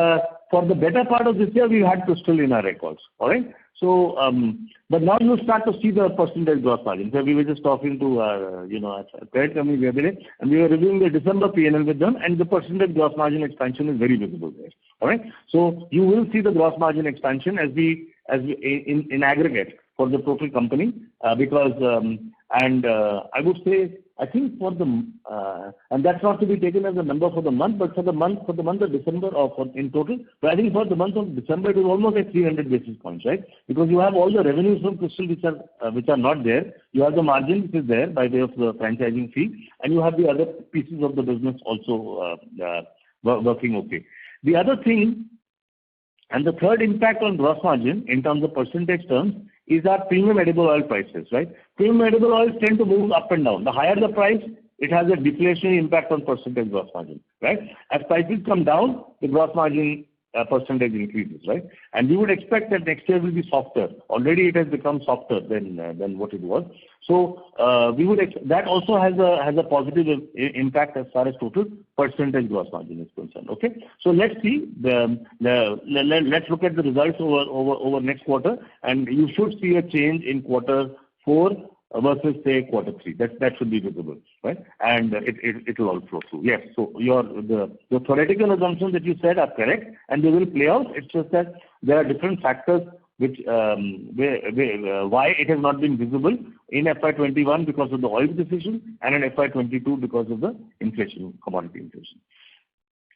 for the better part of this year, we had Crystal in our records. All right. So, but now you start to see the percentage gross margin. So we were just talking to a credit company the other day, and we were reviewing the December P&L with them, and the percentage gross margin expansion is very visible there. All right. So you will see the gross margin expansion as we in aggregate for the total company, because I would say, I think for the and that's not to be taken as a number for the month, but for the month of December or in total. But I think for the month of December it was almost like 300 basis points, right? Because you have all the revenues from Crystal which are not there. You have the margin which is there by way of the franchising fee, and you have the other pieces of the business also working okay. The other thing, and the third impact on gross margin in terms of percentage terms, is our premium edible oil prices, right? Premium edible oils tend to move up and down. The higher the price, it has a deflationary impact on percentage gross margin, right? As prices come down, the gross margin percentage increases, right? And we would expect that next year will be softer. Already it has become softer than what it was. So we would that also has a positive impact as far as total percentage gross margin is concerned. Okay, so let's see let's look at the results over next quarter, and you should see a change in quarter 4 versus say quarter 3. That should be visible, right? And it will all flow through. Yes. So the theoretical assumptions that you said are correct, and they will play out. It's just that there are different factors which why it has not been visible in FY21 because of the oil decision, and in FY22 because of the inflation, commodity inflation.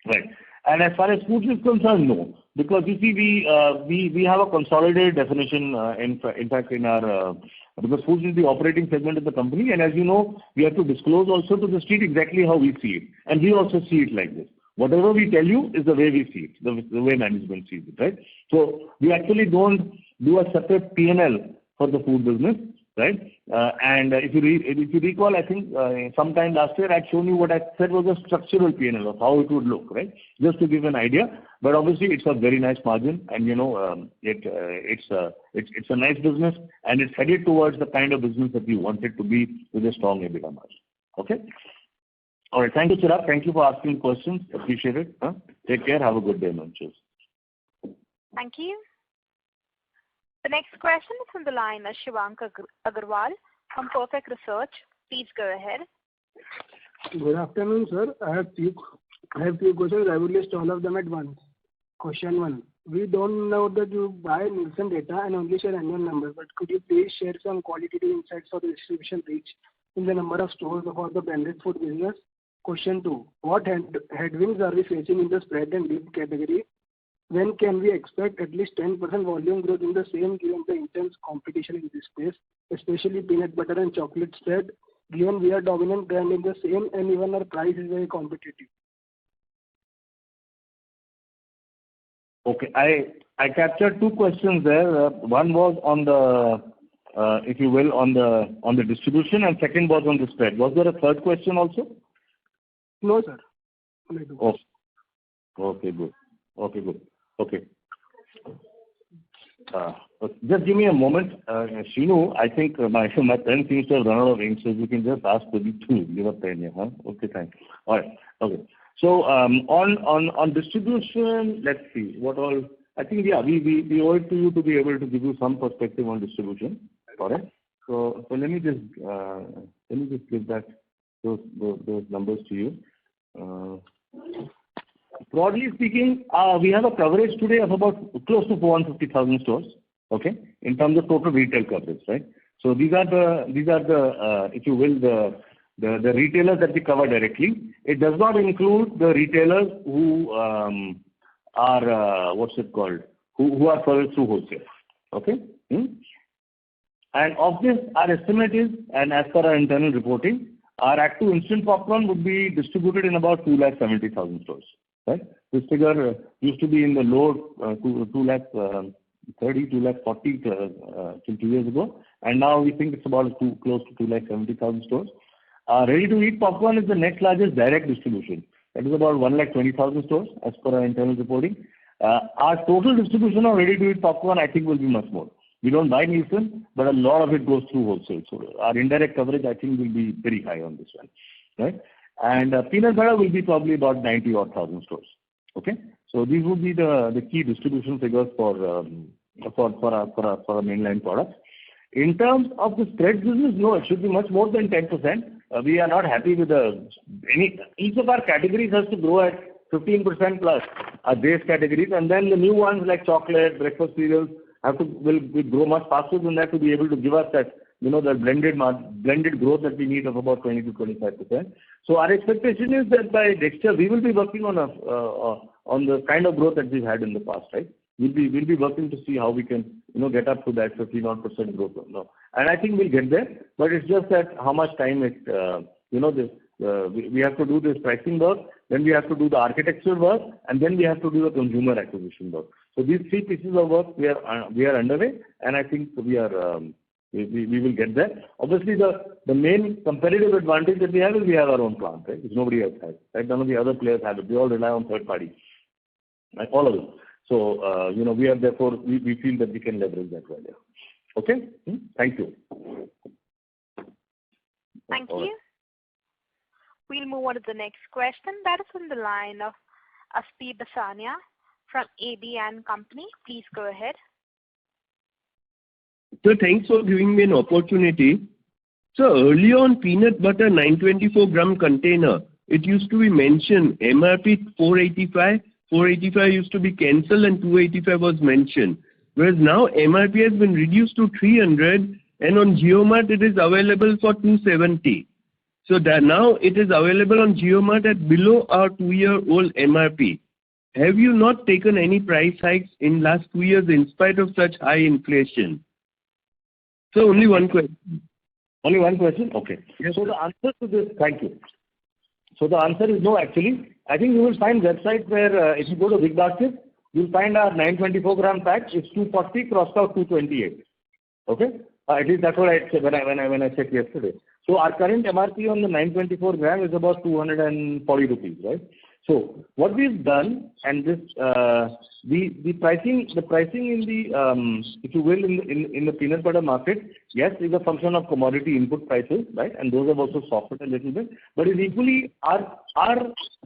Right. And as far as foods is concerned, no, because you see we have a consolidated definition in fact in our because foods is the operating segment of the company, and as you know, we have to disclose also to the street exactly how we see it, and we also see it like this. Whatever we tell you is the way we see it, the way management sees it, right? So we actually don't do a separate P&L for the food business, right? And if you recall, I think sometime last year I'd shown you what I said was a structural P&L of how it would look, right? Just to give an idea. But obviously it's a very nice margin, and it's a nice business, and it's headed towards the kind of business that we want it to be with a strong EBITDA margin. Okay. All right. Thank you, Chirag. Thank you for asking questions. Appreciate it. Take care. Have a good day, man. Cheers. Thank you. The next question is from the line of Shivank Agarwal from Perfect Research. Please go ahead. Good afternoon, sir. I have few questions. I will list all of them at once. Question 1. We don't know that you buy Nielsen data and only share annual numbers, but could you please share some qualitative insights for the distribution reach in the number of stores for the branded food business? Question 2. What headwinds are we facing in the spread and dip category? When can we expect at least 10% volume growth in the same given the intense competition in this space, especially peanut butter and chocolate spread, given we are dominant brand in the same and even our price is very competitive? Okay, I captured 2 questions there. One was on the, if you will, on the distribution, and second was on the spread. Was there a third question also? No, sir. Okay, good. Okay. Just give me a moment. Shinu, I think my pen seems to have run out of ink, so if you can just ask Pradeep to give a pen here. Huh? Okay, thanks. All right. Okay. So on distribution, let's see what all. I think we owe it to you to be able to give you some perspective on distribution. All right. So let me just give that those numbers to you. Broadly speaking, we have a coverage today of about close to 450,000 stores. Okay, in terms of total retail coverage, right? So these are the if you will the retailers that we cover directly. It does not include the retailers who are what's it called? Who are serviced through wholesale. Okay. And of this, our estimate is, and as per our internal reporting, our Active Instant Popcorn would be distributed in about 270,000 stores. Right? This figure used to be in the low 240 till 2 years ago, and now we think it's about close to 270,000 stores. Ready-to-eat popcorn is the next largest direct distribution. That is about 120,000 stores as per our internal reporting. Our total distribution of ready-to-eat popcorn, I think, will be much more. We don't buy Nielsen, but a lot of it goes through wholesale. So our indirect coverage, I think, will be very high on this one, right? And peanut butter will be probably about 90,000 stores. Okay, so these would be the key distribution figures for for our mainline products. In terms of the spread business, no, it should be much more than 10%. We are not happy with each of our categories has to grow at 15% plus our base categories, and then the new ones like chocolate, breakfast cereals will grow much faster than that to be able to give us that, the blended growth that we need of about 20 to 25%. So our expectation is that by next year we will be working on the kind of growth that we've had in the past, right? We'll be working to see how we can, get up to that 15% growth. No. And I think we'll get there, but it's just that how much time we have to do this pricing work, then we have to do the architectural work, and then we have to do the consumer acquisition work. So these three pieces of work we are underway, and I think we will get there. Obviously, the main competitive advantage that we have is we have our own plant, right? Which nobody else has. Right? None of the other players have it. We all rely on third parties, right? All of them. So we are therefore we feel that we can leverage that well. Yeah. Okay. Thank you. Thank you. We'll move on to the next question. That is on the line of Aspi Basania from AB and Company. Please go ahead. So thanks for giving me an opportunity. So earlier on peanut butter 924 gram container, it used to be mentioned MRP 485. 485 used to be cancelled and 285 was mentioned. Whereas now MRP has been reduced to 300 and on JioMart it is available for 270. So that now it is available on JioMart at below our 2-year-old MRP. Have you not taken any price hikes in last 2 years in spite of such high inflation? So only one question. Only one question? Okay. Yes, so the answer to this, thank you. So the answer is no actually. I think you will find websites where if you go to Big Basket, you'll find our 924 gram pack is 240 crossed out 228. Okay? At least that's what I said when I checked yesterday. So our current MRP on the 924 gram is about 240 rupees, right? So what we've done, and this the pricing in the if you will in the peanut butter market, yes, is a function of commodity input prices, right? And those have also softened a little bit. But it's equally our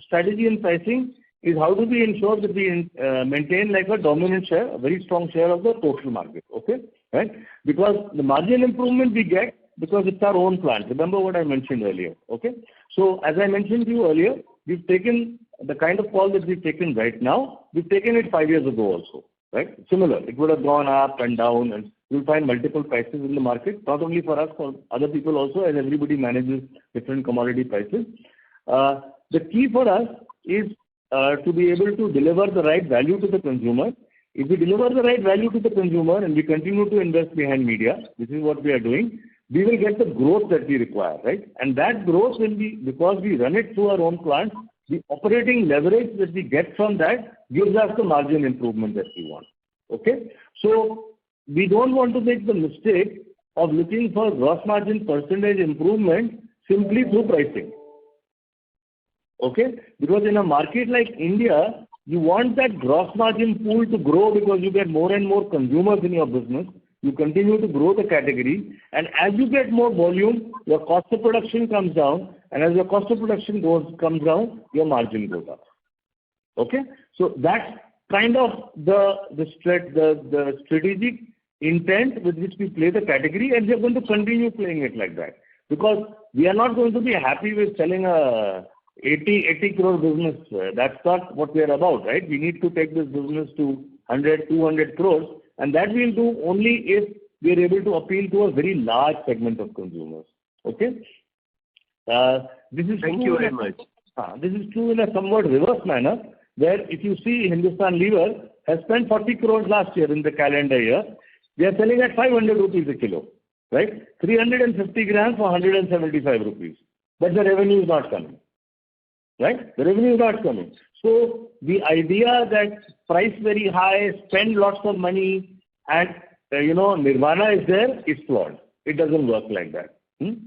strategy in pricing is how do we ensure that we maintain like a dominant share, a very strong share of the total market, okay? Right? Because the margin improvement we get because it's our own plant. Remember what I mentioned earlier, okay? So as I mentioned to you earlier, we've taken the kind of call that we've taken right now, we've taken it 5 years ago also, right? Similar. It would have gone up and down, and you'll find multiple prices in the market, not only for us, for other people also, as everybody manages different commodity prices. The key for us is to be able to deliver the right value to the consumer. If we deliver the right value to the consumer and we continue to invest behind media, this is what we are doing, we will get the growth that we require, right? And that growth will be, because we run it through our own plant, the operating leverage that we get from that gives us the margin improvement that we want, okay? So we don't want to make the mistake of looking for gross margin percentage improvement simply through pricing, okay? Because in a market like India, you want that gross margin pool to grow because you get more and more consumers in your business. You continue to grow the category, and as you get more volume, your cost of production comes down, and as your cost of production comes down, your margin goes up. Okay? So that's kind of the strategic intent with which we play the category, and we are going to continue playing it like that. Because we are not going to be happy with selling a 80 crore business. That's not what we are about, right? We need to take this business to 100, 200 crores. And that we'll do only if we are able to appeal to a very large segment of consumers. Okay? Thank you very much. This is true in a somewhat reverse manner, where if you see Hindustan Lever has spent 40 crores last year in the calendar year. They are selling at 500 rupees a kilo, right? 350 grams for 175 rupees. But the revenue is not coming, right? The revenue is not coming. So the idea that price very high, spend lots of money, and nirvana is there, is flawed. It doesn't work like that.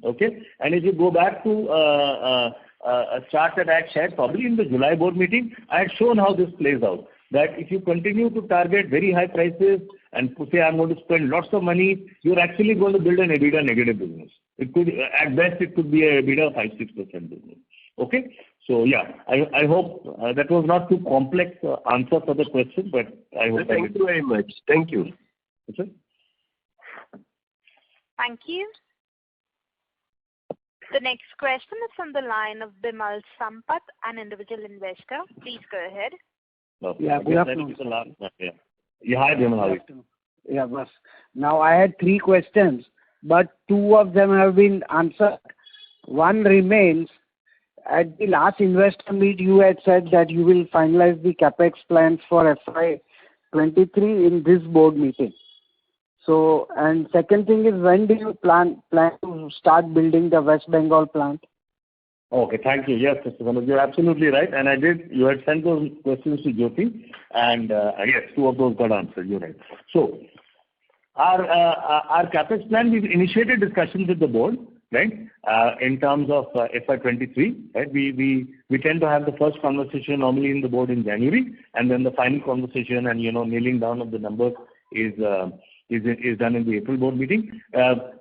Okay? And if you go back to a chart that I had shared probably in the July board meeting, I had shown how this plays out. That if you continue to target very high prices and say I'm going to spend lots of money, you're actually going to build an EBITDA negative business. It could, at best, it could be a EBITDA 5-6% business. Okay? So yeah, I hope that was not too complex answer for the question, but I hope. Thank you very much. Thank you. That's it. Thank you. The next question is from the line of Bimal Sampath, an individual investor. Please go ahead. Okay. Yeah, good afternoon. That is the last one. Yeah, hi, Bimal. How are you? Yeah, boss. Now I had 3 questions, but 2 of them have been answered. One remains. At the last investor meet, you had said that you will finalize the capex plans for FY23 in this board meeting. So, and second thing is, when do you plan to start building the West Bengal plant? Okay, thank you. Yes, Mr. Manoj, you're absolutely right. And you had sent those questions to Jyoti, and yes, 2 of those got answered. You're right. So, our capex plan, we've initiated discussions with the board, right? In terms of FY23, right? We tend to have the first conversation normally in the board in January, and then the final conversation and nailing down of the numbers is done in the April board meeting.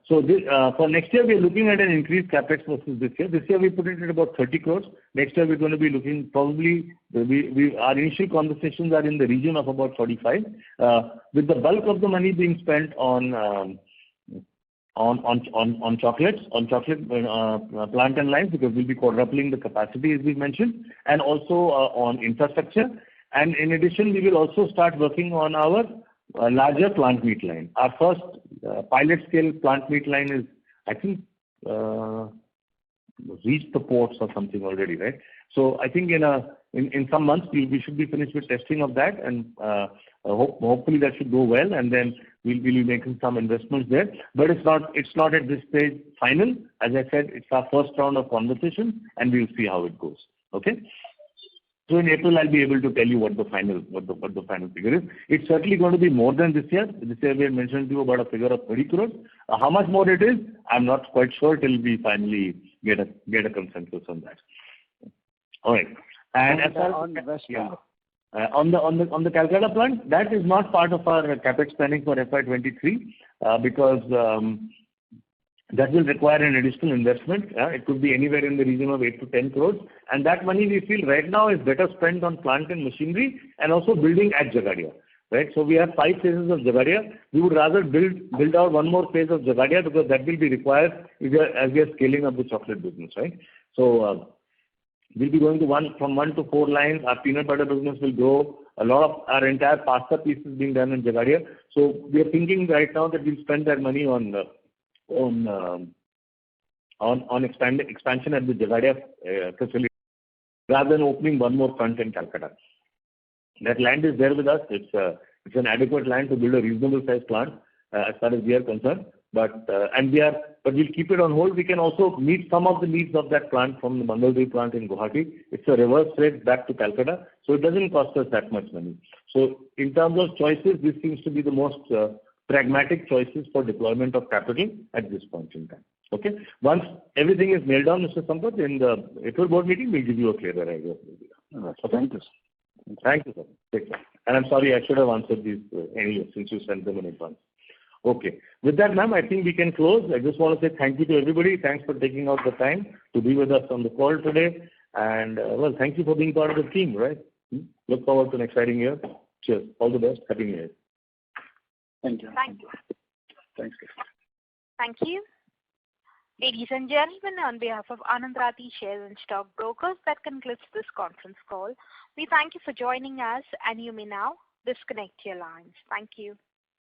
So this, for next year, we are looking at an increased capex versus this year. This year we put it at about 30 crores. Next year we're going to be looking probably, our initial conversations are in the region of about 45, with the bulk of the money being spent on chocolate plant and lines, because we'll be quadrupling the capacity as we mentioned, and also on infrastructure. And in addition, we will also start working on our larger plant meat line. Our first pilot scale plant meat line is, I think, reached the ports or something already, right? So I think in some months we should be finished with testing of that, and hopefully that should go well, and then we'll be making some investments there. But it's not at this stage final. As I said, it's our first round of conversation, and we'll see how it goes. Okay. So in April, I'll be able to tell you what the final figure is. It's certainly going to be more than this year. This year we had mentioned to you about a figure of 30 crores. How much more it is, I'm not quite sure till we finally get a consensus on that. All right. And as far as on the Calcutta plant, that is not part of our capex planning for FY23 because that will require an additional investment. It could be anywhere in the region of 8 to 10 crores. And that money we feel right now is better spent on plant and machinery and also building at Jagadia. Right? So we have 5 phases of Jagadia. We would rather build out one more phase of Jagadia because that will be required as we are scaling up the chocolate business. Right? So we'll be going from 1 to 4 lines. Our peanut butter business will grow. A lot of our entire pasta piece is being done in Jagadia. So we are thinking right now that we'll spend that money on expansion at the Jagadia facility rather than opening one more front in Calcutta. That land is there with us. It's an adequate land to build a reasonable sized plant as far as we are concerned. But we'll keep it on hold. We can also meet some of the needs of that plant from the Mangalore plant in Guwahati. It's a reverse freight back to Calcutta, so it doesn't cost us that much money. So in terms of choices, this seems to be the most pragmatic choices for deployment of capital at this point in time. Okay. Once everything is nailed down, Mr. Sampath, in the April board meeting, we'll give you a clearer idea. Okay. Thank you. Thank you, sir. Take care. And I'm sorry, I should have answered these anyway since you sent them in advance. Okay. With that, ma'am, I think we can close. I just want to say thank you to everybody. Thanks for taking out the time to be with us on the call today. And well, thank you for being part of the team, right? Look forward to an exciting year. Cheers. All the best. Happy New Year. Thank you. Thank you. Thanks. Thank you. Ladies and gentlemen, on behalf of Anand Rathi Shares and Stock Brokers, that concludes this conference call. We thank you for joining us, and you may now disconnect your lines. Thank you.